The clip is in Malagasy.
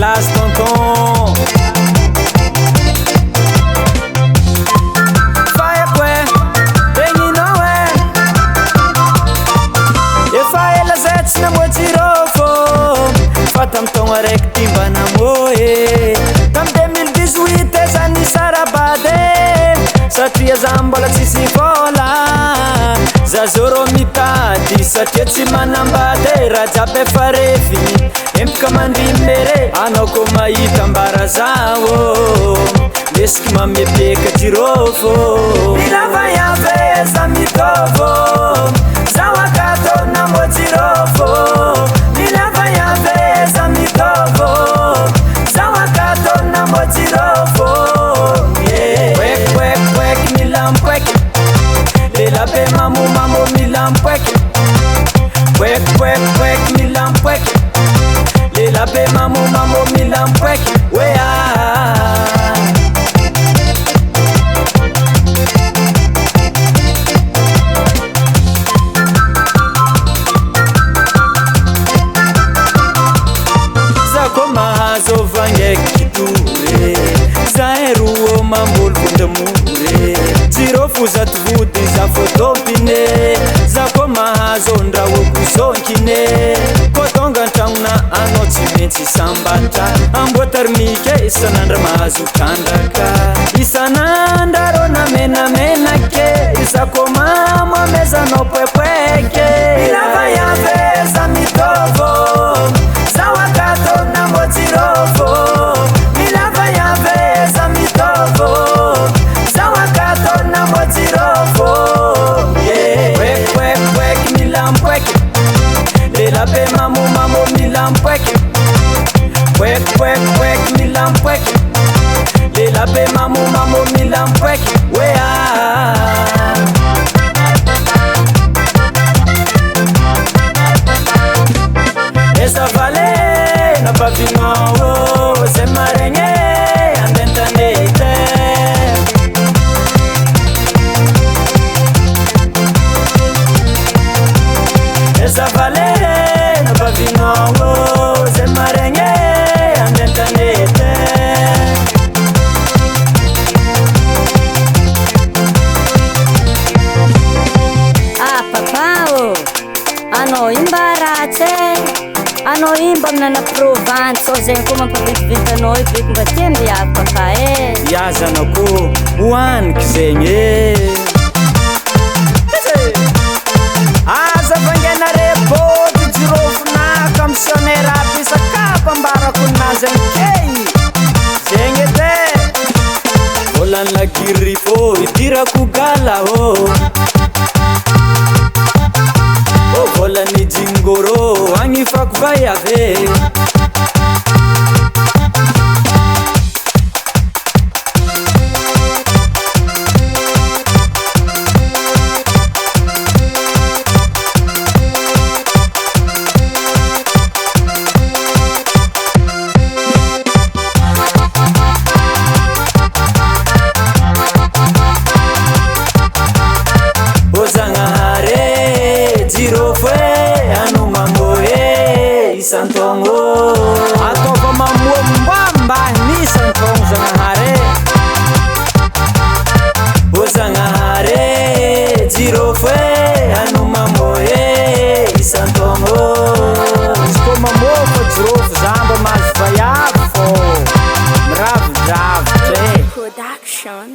classe tonton. Vai é tem não é. E vai ela zete na motirofo. Fatam tão arec timba na moe. Tam 2018 essa ni sarabade. Satria zambola tsisy vola. Zazoro mitady satria tsy manambady. Raha jiaby efa refiny empaka mandrimere. Anao ko mahita ambarazao lesiky mamepeka jirofo. Milava yaveza mitovo zao akato nambo jirofo. Milava yaveza mitovo zao akato nambo jirofo. Kwek kwek kwek milam kwek lela be mamu mamu milam kwek. Kwek kwek kwek milam kwek lela be mamu mamu milam kwek. Wea zako vangeki kiture zaeruo mambolo vondamure. Jirofo zatovody za fotopine zako mahazo ndrao kuzonkine. Kotonga antragnona anao tsy maintsy sambatra. Amboatarmike isanandra mahazo trandraka. Isanandra rô na menamenake. Izako mamo amezanao poepoeke. Milava yaveza mitovo zao akato nambo jirofo. Milava yaveza mitovo zao akato nambo jirofo. Kwek kwek kwek milam kwek lela be mamu mamu milam kwek. Kwek kwek kwek milam kwek lela be mamu mamu milam kwek. Wea essa vale na pavimão se marenhe andentanete. Essa vale na pavimão se marenhe andentanete. Ah papao anao imbaratsy anao imba aminana Provence sao zegny koa mampaventiventianao io be mba tia miavy papa e. Iazanao ko hoaniky zegny e. Aza vangenare bôty jirofonaka missionnaire aby isakapa ambarako nazy ankey zegny ede. Volany lagiry fô idirako gala ô. Volany jingoro agnifako vai ave. Santongo atova mamombamba ni santongo Zagnahary. O Zagnahary jirofo e ano mamoe isantongo. Izy koa mamofo jirofo zamba mahazo vaiavy fô miravidravitra e. Production